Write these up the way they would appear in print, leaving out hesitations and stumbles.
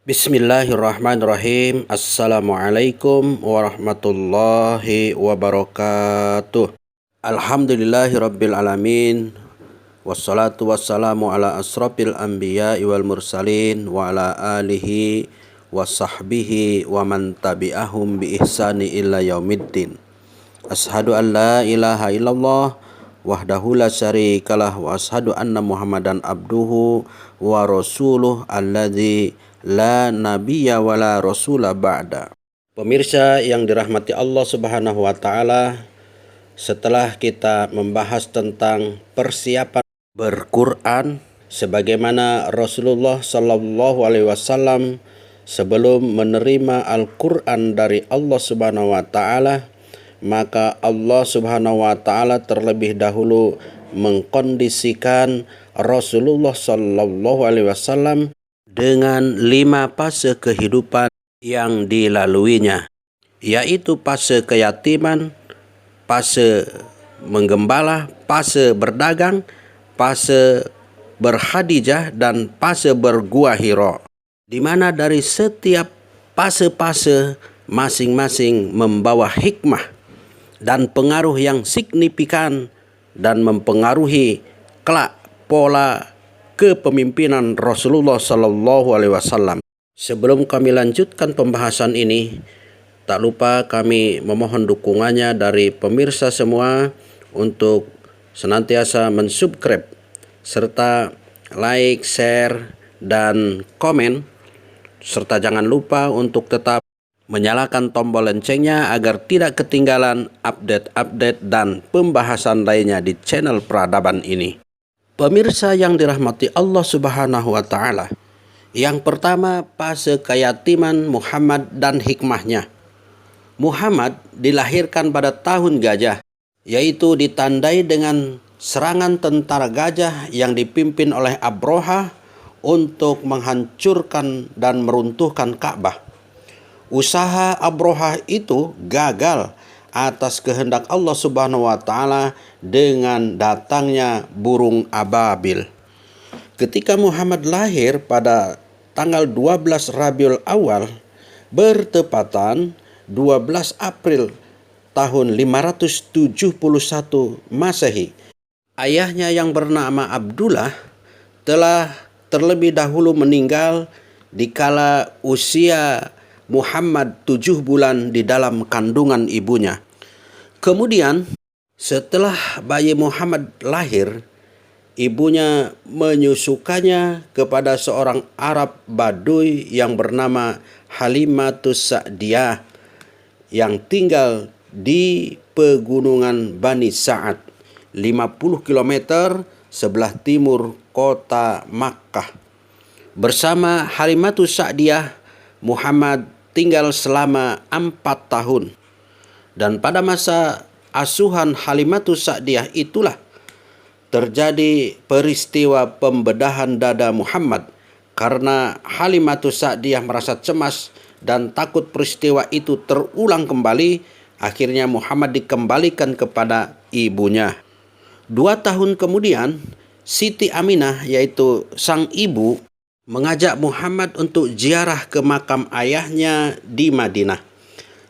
Bismillahirrahmanirrahim. Assalamualaikum warahmatullahi wabarakatuh. Alhamdulillahi rabbil alamin. Wassalatu wassalamu ala asrafil anbiya'i wal mursalin wa ala alihi wa sahbihi wa man tabi'ahum bi ihsani illa yaumiddin. Ashhadu an la ilaha illallah wahdahu la syarikalah wa ashhadu anna Muhammadan abduhu wa rasuluh alladzi la nabiyya wala rasula ba'da. Pemirsa yang dirahmati Allah Subhanahu wa taala, setelah kita membahas tentang persiapan berquran sebagaimana Rasulullah sallallahu alaihi wasallam sebelum menerima Al-Qur'an dari Allah Subhanahu wa taala, maka Allah Subhanahu wa taala terlebih dahulu mengkondisikan Rasulullah sallallahu alaihi wasallam dengan 5 fase kehidupan yang dilaluinya, yaitu fase keyatiman, fase menggembala, fase berdagang, fase berhadijah, dan fase bergua Hira, di mana dari setiap fase-fase masing-masing membawa hikmah dan pengaruh yang signifikan dan mempengaruhi kelak pola kepemimpinan Rasulullah Sallallahu Alaihi Wasallam. Sebelum kami lanjutkan pembahasan ini, tak lupa kami memohon dukungannya dari pemirsa semua untuk senantiasa mensubscribe serta like, share, dan komen, serta jangan lupa untuk tetap menyalakan tombol loncengnya agar tidak ketinggalan update-update dan pembahasan lainnya di channel peradaban ini. Pemirsa yang dirahmati Allah Subhanahu wa taala, yang pertama fase keyatiman Muhammad dan hikmahnya. Muhammad dilahirkan pada tahun gajah, yaitu ditandai dengan serangan tentara gajah yang dipimpin oleh Abraha untuk menghancurkan dan meruntuhkan Ka'bah. Usaha Abraha itu gagal atas kehendak Allah Subhanahu wa taala dengan datangnya burung ababil. Ketika Muhammad lahir pada tanggal 12 Rabiul Awal bertepatan 12 April tahun 571 Masehi, ayahnya yang bernama Abdullah telah terlebih dahulu meninggal dikala usia Muhammad 7 bulan di dalam kandungan ibunya. Kemudian setelah bayi Muhammad lahir, ibunya menyusukannya kepada seorang Arab Baduy yang bernama Halimatus Sa'diyah yang tinggal di pegunungan Bani Sa'ad, 50 km sebelah timur kota Makkah. Bersama Halimatus Sa'diyah, Muhammad tinggal selama 4 tahun. Dan pada masa asuhan Halimatus Sa'diyah itulah terjadi peristiwa pembedahan dada Muhammad, karena Halimatus Sa'diyah merasa cemas dan takut peristiwa itu terulang kembali. Akhirnya Muhammad dikembalikan kepada ibunya. 2 tahun kemudian, Siti Aminah, yaitu sang ibu, mengajak Muhammad untuk ziarah ke makam ayahnya di Madinah.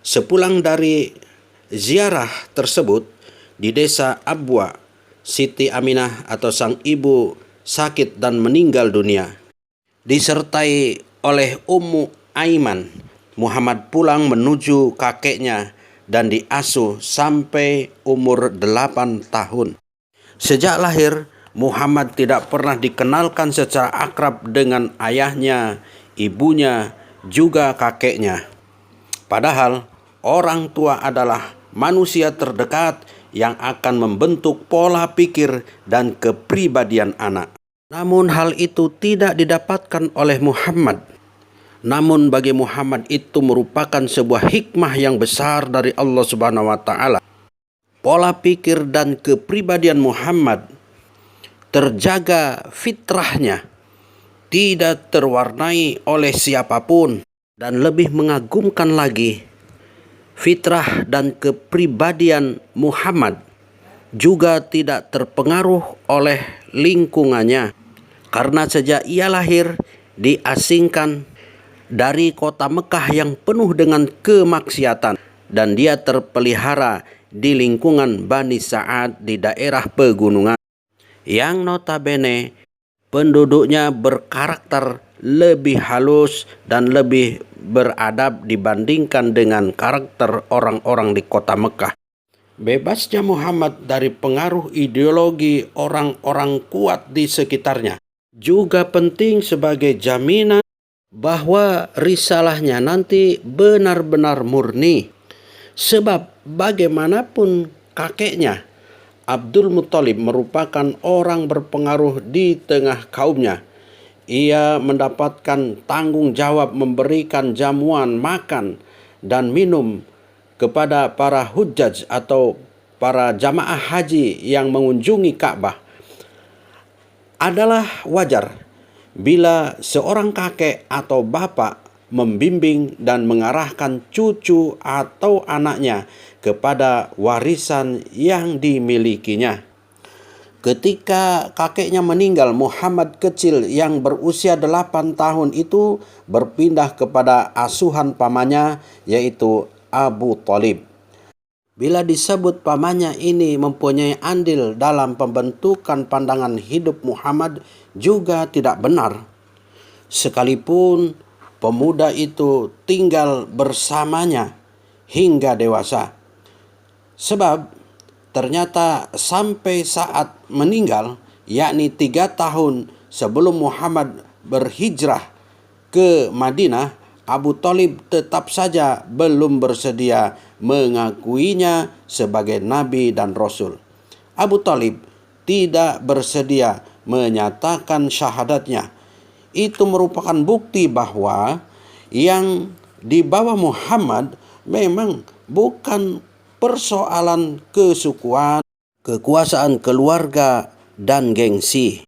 Sepulang dari ziarah tersebut di desa Abwa, Siti Aminah atau sang ibu sakit dan meninggal dunia. Disertai oleh Ummu Aiman, Muhammad pulang menuju kakeknya dan diasuh sampai umur 8 tahun. Sejak lahir, Muhammad tidak pernah dikenalkan secara akrab dengan ayahnya, ibunya, juga kakeknya. Padahal orang tua adalah manusia terdekat yang akan membentuk pola pikir dan kepribadian anak. Namun hal itu tidak didapatkan oleh Muhammad. Namun bagi Muhammad itu merupakan sebuah hikmah yang besar dari Allah Subhanahu wa taala. Pola pikir dan kepribadian Muhammad terjaga fitrahnya, tidak terwarnai oleh siapapun, dan lebih mengagumkan lagi, fitrah dan kepribadian Muhammad juga tidak terpengaruh oleh lingkungannya, karena sejak ia lahir diasingkan dari kota Mekah yang penuh dengan kemaksiatan, dan dia terpelihara di lingkungan Bani Sa'ad di daerah pegunungan yang notabene penduduknya berkarakter lebih halus dan lebih beradab dibandingkan dengan karakter orang-orang di kota Mekah. Bebasnya Muhammad dari pengaruh ideologi orang-orang kuat di sekitarnya juga penting sebagai jaminan bahwa risalahnya nanti benar-benar murni. Sebab bagaimanapun kakeknya, Abdul Muthalib merupakan orang berpengaruh di tengah kaumnya. Ia mendapatkan tanggung jawab memberikan jamuan makan dan minum kepada para hujjaj atau para jamaah haji yang mengunjungi Ka'bah. Adalah wajar bila seorang kakek atau bapak membimbing dan mengarahkan cucu atau anaknya kepada warisan yang dimilikinya. Ketika kakeknya meninggal, Muhammad kecil yang berusia 8 tahun itu berpindah kepada asuhan pamannya, yaitu Abu Thalib. Bila disebut pamannya ini mempunyai andil dalam pembentukan pandangan hidup Muhammad juga tidak benar. Sekalipun pemuda itu tinggal bersamanya hingga dewasa. Sebab ternyata sampai saat meninggal, yakni 3 tahun sebelum Muhammad berhijrah ke Madinah, Abu Thalib tetap saja belum bersedia mengakuinya sebagai nabi dan rasul. Abu Thalib tidak bersedia menyatakan syahadatnya. Itu merupakan bukti bahwa yang dibawa Muhammad memang bukan persoalan kesukuan, kekuasaan keluarga, dan gengsi.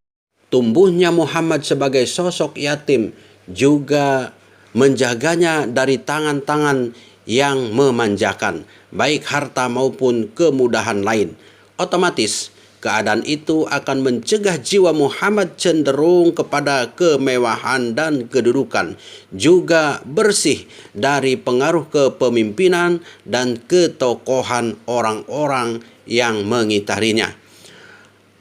Tumbuhnya Muhammad sebagai sosok yatim juga menjaganya dari tangan-tangan yang memanjakan, baik harta maupun kemudahan lain. Otomatis, keadaan itu akan mencegah jiwa Muhammad cenderung kepada kemewahan dan kedudukan, juga bersih dari pengaruh kepemimpinan dan ketokohan orang-orang yang mengitarinya.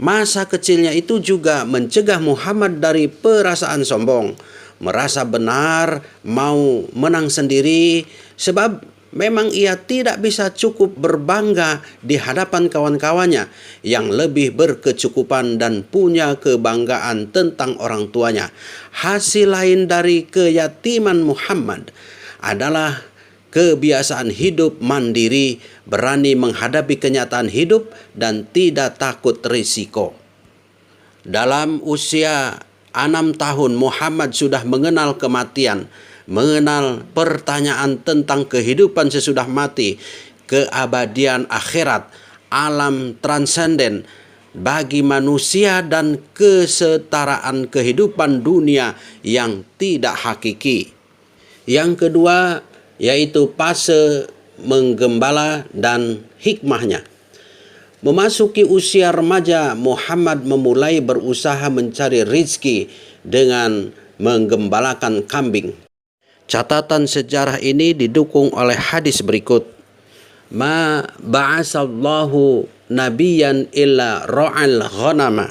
Masa kecilnya itu juga mencegah Muhammad dari perasaan sombong, merasa benar, mau menang sendiri, sebab memang ia tidak bisa cukup berbangga di hadapan kawan-kawannya yang lebih berkecukupan dan punya kebanggaan tentang orang tuanya. Hasil lain dari keyatiman Muhammad adalah kebiasaan hidup mandiri, berani menghadapi kenyataan hidup, dan tidak takut risiko. Dalam usia 6 tahun Muhammad sudah mengenal kematian, mengenal pertanyaan tentang kehidupan sesudah mati, keabadian akhirat, alam transenden bagi manusia, dan kesetaraan kehidupan dunia yang tidak hakiki. Yang kedua yaitu fase menggembala dan hikmahnya. Memasuki usia remaja, Muhammad memulai berusaha mencari rizki dengan menggembalakan kambing. Catatan sejarah ini didukung oleh hadis berikut. Ma ba'asallahu nabiyan illa ra'al ghanama.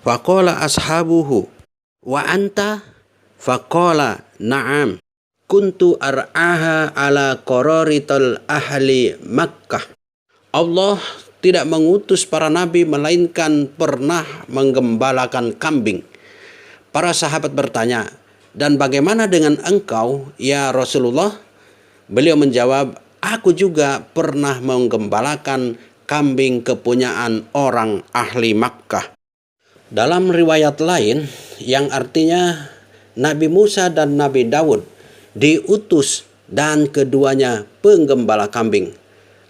Faqala ashabuhu wa anta? Faqala na'am. Kuntu ar'aha ala qararital ahli Makkah. Allah tidak mengutus para nabi melainkan pernah menggembalakan kambing. Para sahabat bertanya, "Dan bagaimana dengan engkau, ya Rasulullah?" Beliau menjawab, "Aku juga pernah menggembalakan kambing kepunyaan orang ahli Makkah." Dalam riwayat lain yang artinya Nabi Musa dan Nabi Daud diutus dan keduanya penggembala kambing.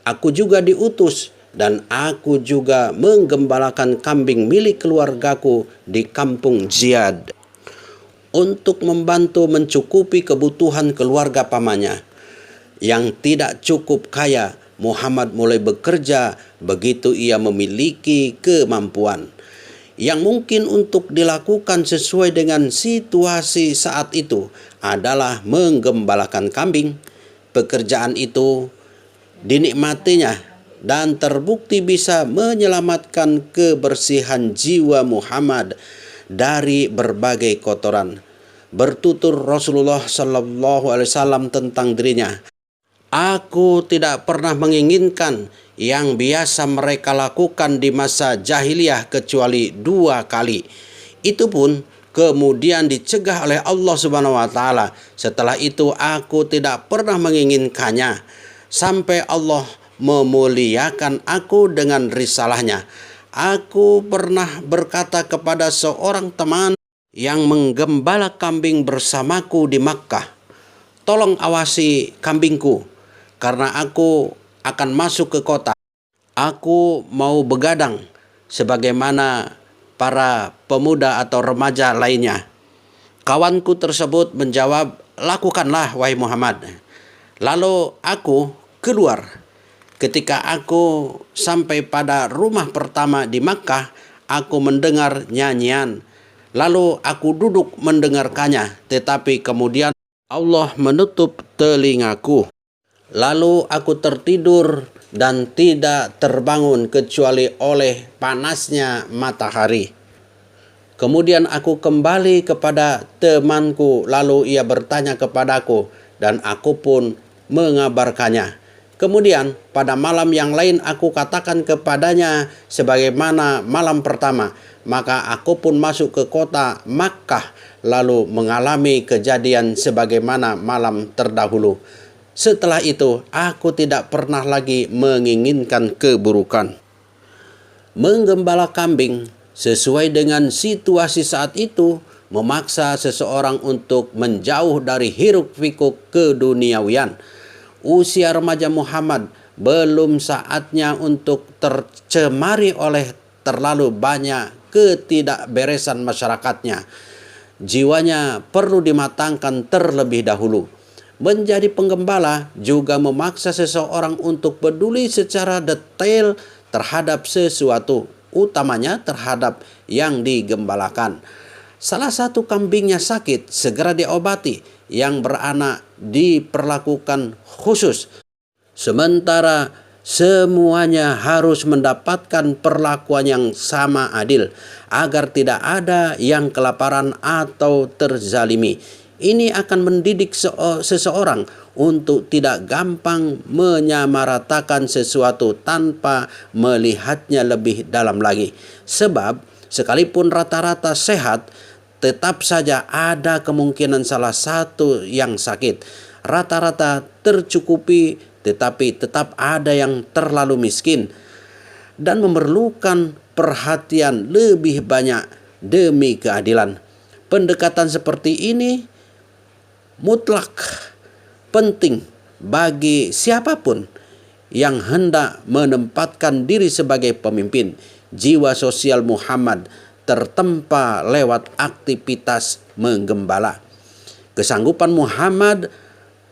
Aku juga diutus dan aku juga menggembalakan kambing milik keluargaku di kampung Ziyad untuk membantu mencukupi kebutuhan keluarga pamannya yang tidak cukup kaya. Muhammad mulai bekerja begitu ia memiliki kemampuan. Yang mungkin untuk dilakukan sesuai dengan situasi saat itu adalah menggembalakan kambing. Pekerjaan itu dinikmatinya dan terbukti bisa menyelamatkan kebersihan jiwa Muhammad dari berbagai kotoran. Bertutur Rasulullah Sallallahu Alaihi Wasallam tentang dirinya, "Aku tidak pernah menginginkan yang biasa mereka lakukan di masa jahiliyah kecuali 2 kali. Itu pun kemudian dicegah oleh Allah Subhanahu wa taala. Setelah itu aku tidak pernah menginginkannya sampai Allah memuliakan aku dengan risalahnya. Aku pernah berkata kepada seorang teman yang menggembala kambing bersamaku di Makkah, 'Tolong awasi kambingku, karena aku akan masuk ke kota. Aku mau begadang sebagaimana para pemuda atau remaja lainnya.' Kawanku tersebut menjawab, 'Lakukanlah wahai Muhammad.' Lalu aku keluar. Ketika aku sampai pada rumah pertama di Makkah, aku mendengar nyanyian. Lalu aku duduk mendengarkannya, tetapi kemudian Allah menutup telingaku. Lalu aku tertidur dan tidak terbangun kecuali oleh panasnya matahari. Kemudian aku kembali kepada temanku, lalu ia bertanya kepadaku dan aku pun mengabarkannya. Kemudian pada malam yang lain aku katakan kepadanya sebagaimana malam pertama. Maka aku pun masuk ke kota Makkah lalu mengalami kejadian sebagaimana malam terdahulu. Setelah itu aku tidak pernah lagi menginginkan keburukan." Menggembala kambing sesuai dengan situasi saat itu memaksa seseorang untuk menjauh dari hiruk-pikuk keduniawian. Usia remaja Muhammad belum saatnya untuk tercemari oleh terlalu banyak ketidakberesan masyarakatnya. Jiwanya perlu dimatangkan terlebih dahulu. Menjadi penggembala juga memaksa seseorang untuk peduli secara detail terhadap sesuatu, utamanya terhadap yang digembalakan. Salah satu kambingnya sakit, segera diobati. Yang beranak diperlakukan khusus. Sementara semuanya harus mendapatkan perlakuan yang sama adil, agar tidak ada yang kelaparan atau terzalimi. Ini akan mendidik seseorang untuk tidak gampang menyamaratakan sesuatu tanpa melihatnya lebih dalam lagi. Sebab sekalipun rata-rata sehat, tetap saja ada kemungkinan salah satu yang sakit. Rata-rata tercukupi, tetapi tetap ada yang terlalu miskin dan memerlukan perhatian lebih banyak demi keadilan. Pendekatan seperti ini mutlak penting bagi siapapun yang hendak menempatkan diri sebagai pemimpin. Jiwa sosial Muhammad tertempa lewat aktivitas menggembala. Kesanggupan Muhammad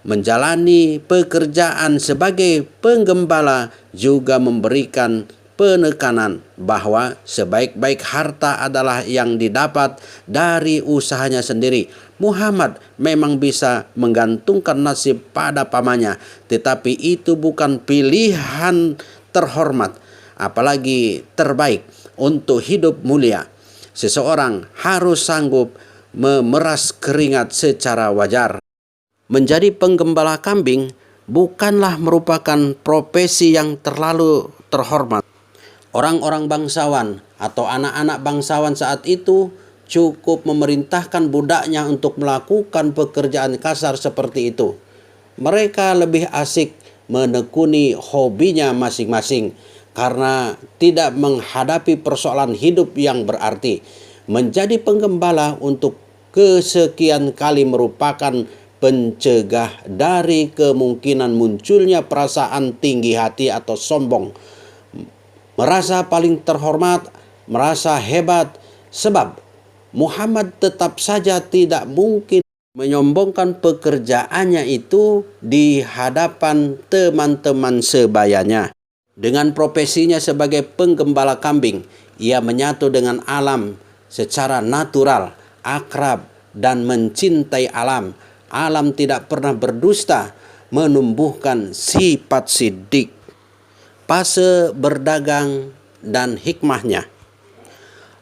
menjalani pekerjaan sebagai penggembala juga memberikan penekanan bahwa sebaik-baik harta adalah yang didapat dari usahanya sendiri. Muhammad memang bisa menggantungkan nasib pada pamannya, tetapi itu bukan pilihan terhormat, apalagi terbaik untuk hidup mulia. Seseorang harus sanggup memeras keringat secara wajar. Menjadi penggembala kambing bukanlah merupakan profesi yang terlalu terhormat. Orang-orang bangsawan atau anak-anak bangsawan saat itu cukup memerintahkan budaknya untuk melakukan pekerjaan kasar seperti itu. Mereka lebih asik menekuni hobinya masing-masing karena tidak menghadapi persoalan hidup yang berarti. Menjadi penggembala untuk kesekian kali merupakan pencegah dari kemungkinan munculnya perasaan tinggi hati atau sombong, merasa paling terhormat, merasa hebat, sebab Muhammad tetap saja tidak mungkin menyombongkan pekerjaannya itu di hadapan teman-teman sebayanya. Dengan profesinya sebagai penggembala kambing, Ia menyatu dengan alam secara natural, akrab, dan mencintai alam. Alam tidak pernah berdusta, menumbuhkan sifat siddiq. Fase berdagang dan hikmahnya.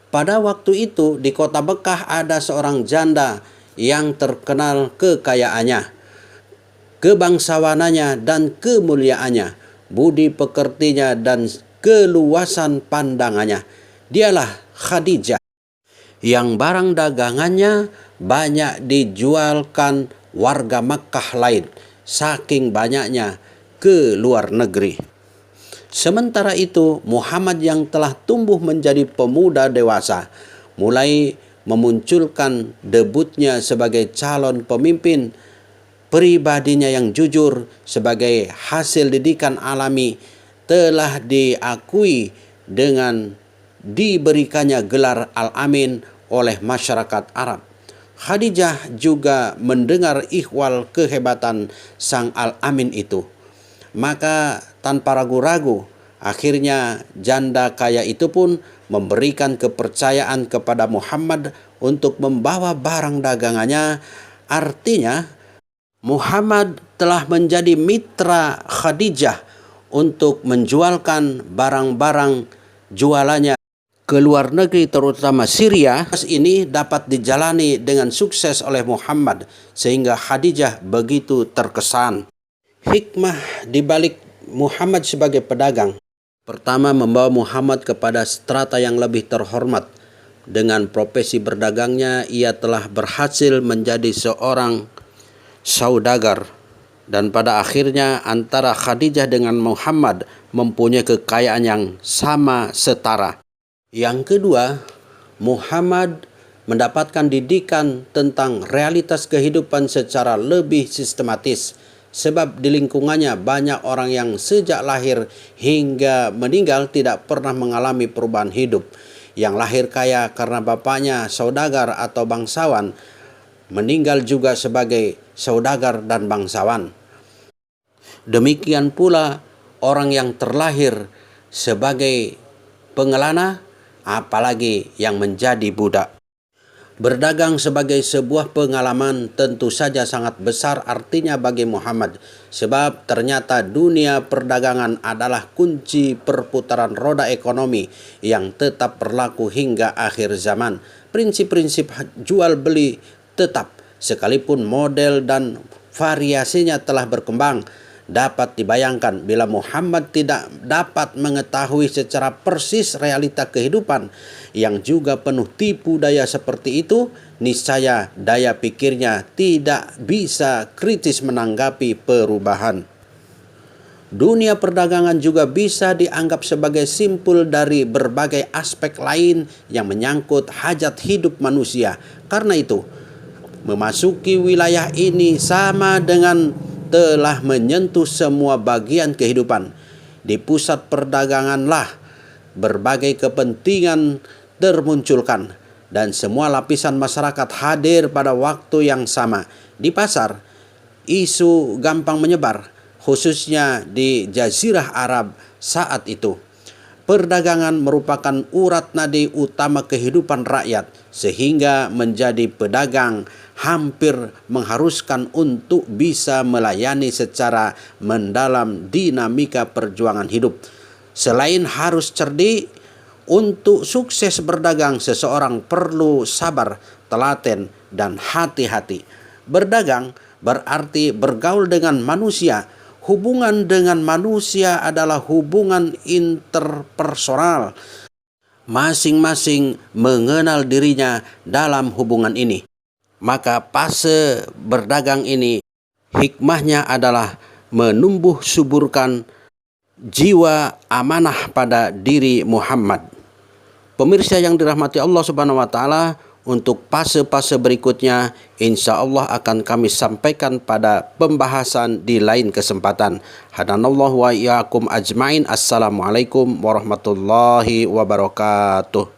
Pada waktu itu di kota Mekah ada seorang janda yang terkenal kekayaannya, kebangsawanannya dan kemuliaannya, budi pekertinya dan keluasan pandangannya. Dialah Khadijah yang barang dagangannya banyak dijualkan warga Makkah lain, saking banyaknya ke luar negeri. Sementara itu Muhammad yang telah tumbuh menjadi pemuda dewasa mulai memunculkan debutnya sebagai calon pemimpin. Pribadinya yang jujur sebagai hasil didikan alami telah diakui dengan diberikannya gelar Al-Amin oleh masyarakat Arab. Khadijah juga mendengar ihwal kehebatan sang Al-Amin itu. Maka tanpa ragu-ragu, akhirnya janda kaya itu pun memberikan kepercayaan kepada Muhammad untuk membawa barang dagangannya. Artinya, Muhammad telah menjadi mitra Khadijah untuk menjualkan barang-barang jualannya ke luar negeri, terutama Syria. Ini dapat dijalani dengan sukses oleh Muhammad sehingga Khadijah begitu terkesan. Hikmah di balik Muhammad sebagai pedagang. Pertama, membawa Muhammad kepada strata yang lebih terhormat. Dengan profesi berdagangnya, ia telah berhasil menjadi seorang saudagar. Dan pada akhirnya antara Khadijah dengan Muhammad mempunyai kekayaan yang sama setara. Yang kedua, Muhammad mendapatkan didikan tentang realitas kehidupan secara lebih sistematis. Sebab di lingkungannya banyak orang yang sejak lahir hingga meninggal tidak pernah mengalami perubahan hidup. Yang lahir kaya karena bapaknya saudagar atau bangsawan, meninggal juga sebagai saudagar dan bangsawan. Demikian pula orang yang terlahir sebagai pengelana, apalagi yang menjadi budak. Berdagang sebagai sebuah pengalaman tentu saja sangat besar artinya bagi Muhammad. Sebab ternyata dunia perdagangan adalah kunci perputaran roda ekonomi yang tetap berlaku hingga akhir zaman. Prinsip-prinsip jual beli tetap, sekalipun model dan variasinya telah berkembang. Dapat dibayangkan bila Muhammad tidak dapat mengetahui secara persis realita kehidupan yang juga penuh tipu daya seperti itu, niscaya daya pikirnya tidak bisa kritis menanggapi perubahan. Dunia perdagangan juga bisa dianggap sebagai simpul dari berbagai aspek lain yang menyangkut hajat hidup manusia. Karena itu, memasuki wilayah ini sama dengan telah menyentuh semua bagian kehidupan. Di pusat perdaganganlah berbagai kepentingan termunculkan dan semua lapisan masyarakat hadir pada waktu yang sama. Di pasar, isu gampang menyebar, khususnya di Jazirah Arab saat itu. Perdagangan merupakan urat nadi utama kehidupan rakyat, sehingga menjadi pedagang hampir mengharuskan untuk bisa melayani secara mendalam dinamika perjuangan hidup. Selain harus cerdik, untuk sukses berdagang seseorang perlu sabar, telaten, dan hati-hati. Berdagang berarti bergaul dengan manusia. Hubungan dengan manusia adalah hubungan interpersonal. Masing-masing mengenal dirinya dalam hubungan ini. Maka fase berdagang ini hikmahnya adalah menumbuh suburkan jiwa amanah pada diri Muhammad. Pemirsa yang dirahmati Allah Subhanahu wa taala, untuk fase-fase berikutnya insya Allah akan kami sampaikan pada pembahasan di lain kesempatan. Hadanallahu wa iyyakum ajmain. Assalamualaikum warahmatullahi wabarakatuh.